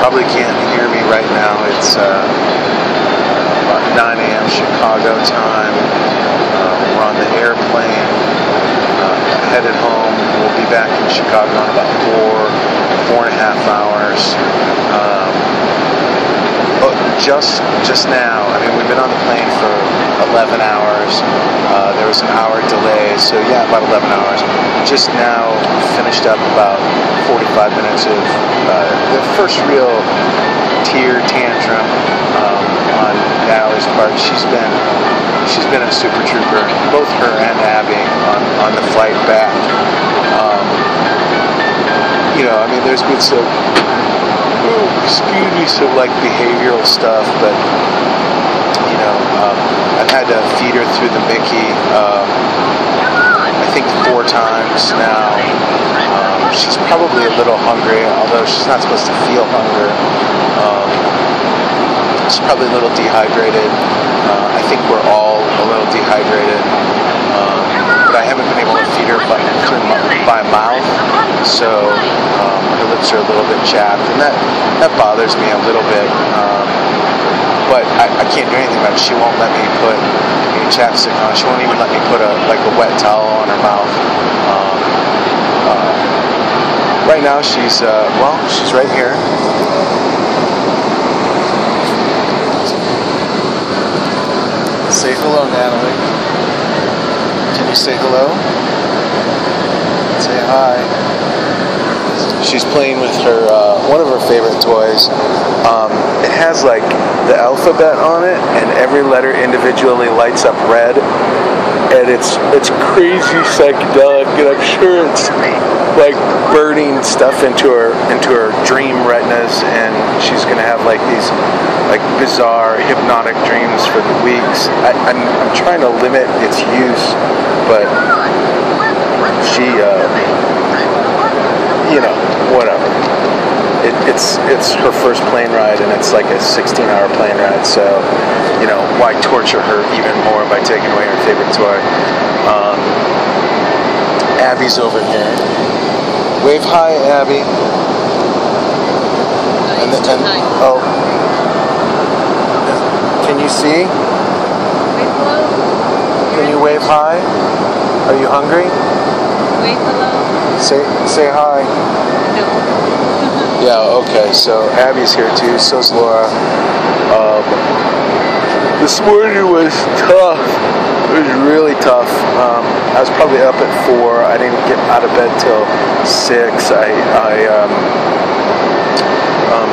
probably can't hear me right now. It's about 9 a.m. Chicago time. We're on the airplane, headed home. We'll be back in Chicago in about 4.5 hours. But just now, I mean, we've been on the plane for 11 hours. There was an hour delay, so yeah, about 11 hours. Just now finished up about 45 minutes of the first real tear tantrum on Natalie's part. She's been a super trooper, both her and Abby on the flight back. You know, I mean, there's been some like behavioral stuff, but you know, I've had to feed her through the Mickey I think 4 times now. She's probably a little hungry, although she's not supposed to feel hunger. She's probably a little dehydrated. I think we're all a little dehydrated, but I haven't been able to feed her by mouth, so her lips are a little bit chapped, and that bothers me a little bit. But I can't do anything about it. She won't let me put any chapstick on. She won't even let me put a wet towel on her mouth. Right now she's she's right here. Say hello, Natalie. Can you say hello? Say hi. She's playing with her one of her favorite toys. It has like the alphabet on it, and every letter individually lights up red, and it's crazy psychedelic, and I'm sure it's like burning stuff into her dream retinas, and she's gonna have like these like bizarre hypnotic dreams for weeks. I'm trying to limit its use, but she you know, whatever. It's her first plane ride, and it's like a 16-hour plane ride, so, you know, why torture her even more by taking away her favorite toy? Abby's over here. Wave hi, Abby. Oh. Can you see? Wave hello. Can you wave hi? Are you hungry? Wave hello. Say hi. No. Yeah, okay, so Abby's here too, so's Laura. This morning was tough. It was really tough. I was probably up at 4. I didn't get out of bed till 6. I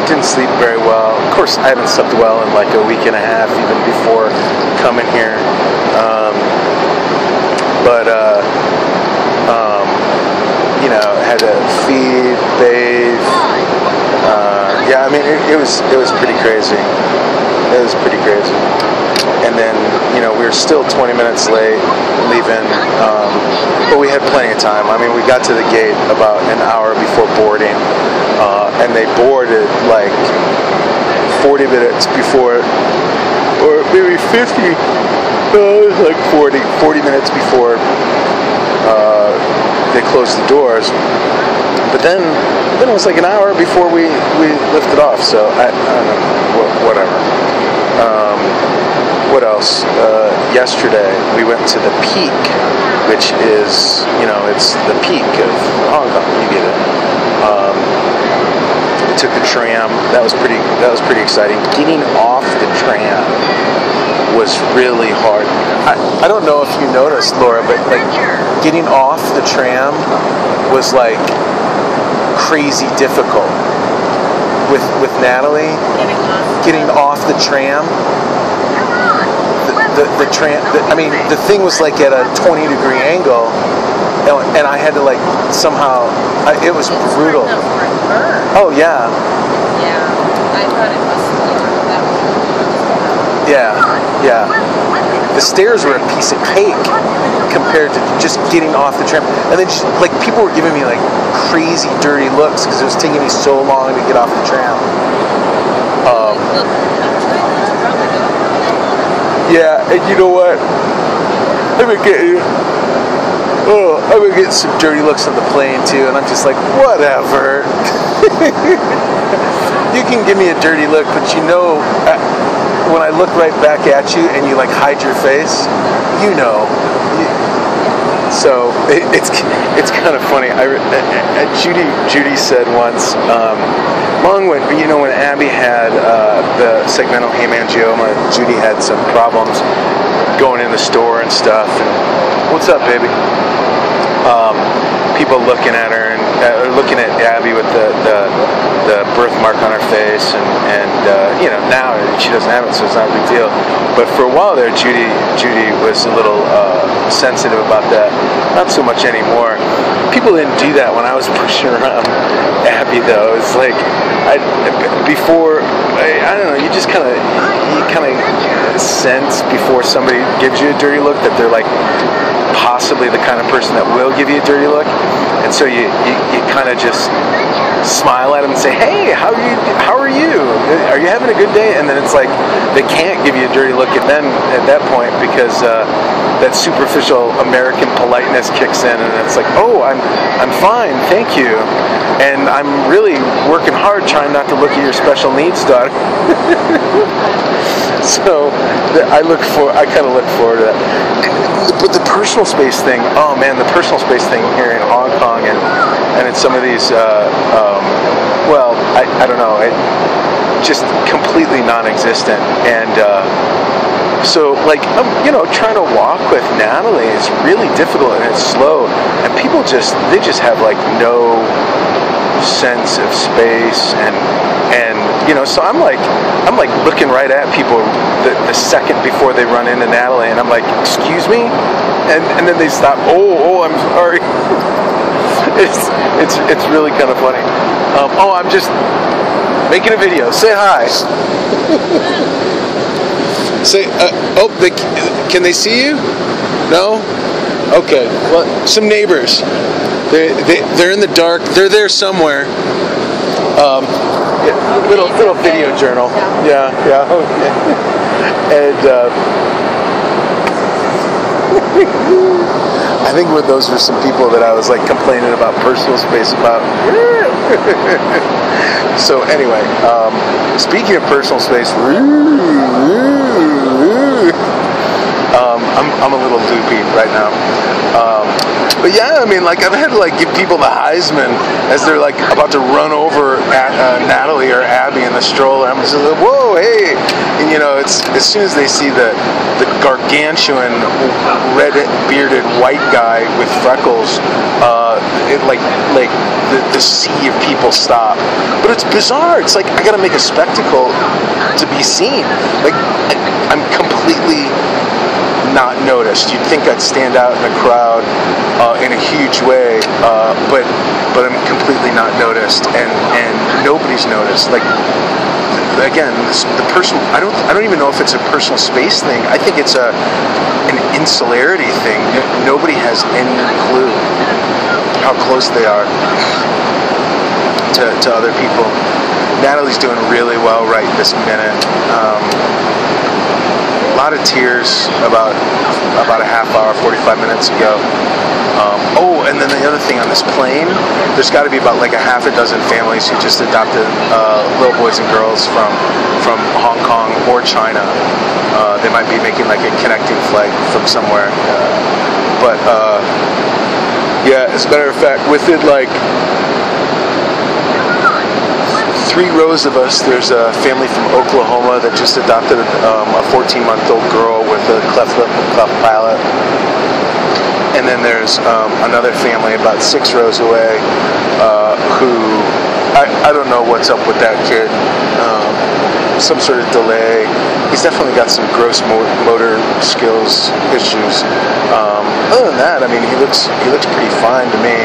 didn't sleep very well. Of course, I haven't slept well in like a week and a half, even before coming here. You know, had to feed, bathe. Yeah, I mean, it was pretty crazy. It was pretty crazy. And then, you know, we were still 20 minutes late leaving, but we had plenty of time. I mean, we got to the gate about an hour before boarding, and they boarded like 40 minutes before, or maybe 50. It was like 40 minutes before they closed the doors. But then it was like an hour before we lifted off, so I don't know, whatever. What else? Yesterday we went to the Peak, which is, you know, it's the peak of Hong Kong, you get it. We took the tram. That was pretty exciting. Getting off the tram was really hard. I don't know if you noticed, Laura, but like getting off the tram was like crazy difficult with Natalie. Getting off the tram. The tram. I mean, the thing was like at a 20-degree angle, and I had to like somehow. It was brutal. Oh yeah. Yeah, I thought it was that. Yeah. The stairs were a piece of cake compared to just getting off the tram. And then, like, people were giving me, like, crazy, dirty looks because it was taking me so long to get off the tram. Yeah, and you know what? I've been getting some dirty looks on the plane, too, and I'm just like, whatever. you can give me a dirty look, but you know, when I look right back at you and you like hide your face, you know. So it's kind of funny. Judy said once, long when Abby had the segmental hemangioma, Judy had some problems going in the store and stuff. And what's up, baby? People looking at her and looking at Abby with the birthmark on her face, and now she doesn't have it, so it's not a big deal. But for a while there, Judy was a little sensitive about that. Not so much anymore. People didn't do that when I was pushing around Abby, though. It's like I don't know. You just kind of sense before somebody gives you a dirty look that they're like possibly the kind of person that will give you a dirty look, and so you kind of just smile at them and say, hey, how are you? Are you having a good day? And then it's like they can't give you a dirty look at that point because that superficial American politeness kicks in, and it's like, oh, I'm fine, thank you, and I'm really working hard trying not to look at your special needs daughter. So I kind of look forward to that. But the personal space thing, oh man, the personal space thing here in Hong Kong and in some of these, I don't know, just completely non-existent. And so like, trying to walk with Natalie is really difficult and it's slow. And people they just have like no sense of space and so I'm like looking right at people the second before they run into Natalie, and I'm like, excuse me, and then they stop. Oh, I'm sorry. It's really kind of funny. I'm just making a video. Say hi. Say can they see you? No? Okay. Well, some neighbors. They're in the dark. They're there somewhere. Little video journal. Yeah. Okay. And I think those were some people that I was like complaining about personal space about. So anyway, speaking of personal space, I'm a little loopy right now. But yeah, I mean, like I've had to like give people the Heisman as they're like about to run over at Natalie or Abby in the stroller. I'm just like, whoa, hey, and it's as soon as they see the gargantuan red-bearded white guy with freckles, it like the sea of people stop. But it's bizarre. It's like I got to make a spectacle to be seen. Like I'm completely not noticed. You'd think I'd stand out in a crowd in a huge way, but I'm completely not noticed, and nobody's noticed. Like again, the personal. I don't even know if it's a personal space thing. I think it's an insularity thing. Nobody has any clue how close they are to other people. Natalie's doing really well right this minute. A lot of tears about a half hour, 45 minutes ago. And then the other thing on this plane, there's got to be about like a half a dozen families who just adopted little boys and girls from Hong Kong or China. They might be making like a connecting flight from somewhere. Yeah, as a matter of fact, within like 3 rows of us, there's a family from Oklahoma that just adopted a 14-month-old girl with a cleft lip and cleft palate. And then there's another family about 6 rows away who, I don't know what's up with that kid. Some sort of delay. He's definitely got some gross motor skills issues. Other than that, I mean, he looks pretty fine to me.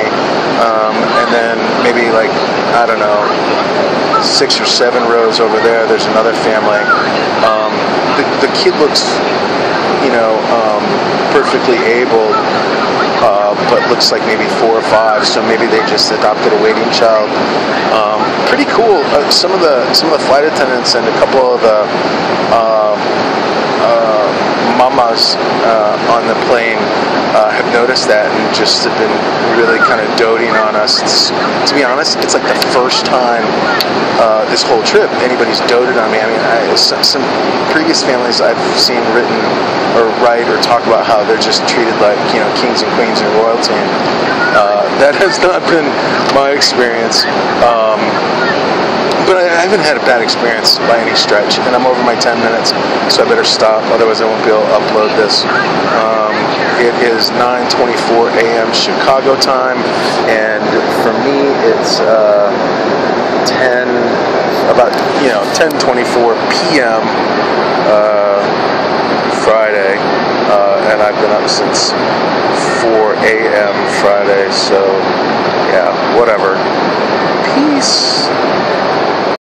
And then maybe like, I don't know, 6 or 7 rows over there, there's another family. The kid looks, perfectly able, but looks like maybe 4 or 5. So maybe they just adopted a waiting child. Pretty cool. Some of the flight attendants and a couple of the mamas on the plane have noticed that and just have been really kind of doting on us. To be honest, it's like the first time this whole trip anybody's doted on me. I mean, some previous families I've seen written or write or talk about how they're just treated like, you know, kings and queens and royalty. And that has not been my experience. But I haven't had a bad experience by any stretch, and I'm over my 10 minutes, so I better stop, otherwise I won't be able to upload this. It is 9:24 a.m. Chicago time, and for me it's 10:24 p.m. Friday, and I've been up since 4 a.m. Friday, so yeah, whatever. Peace.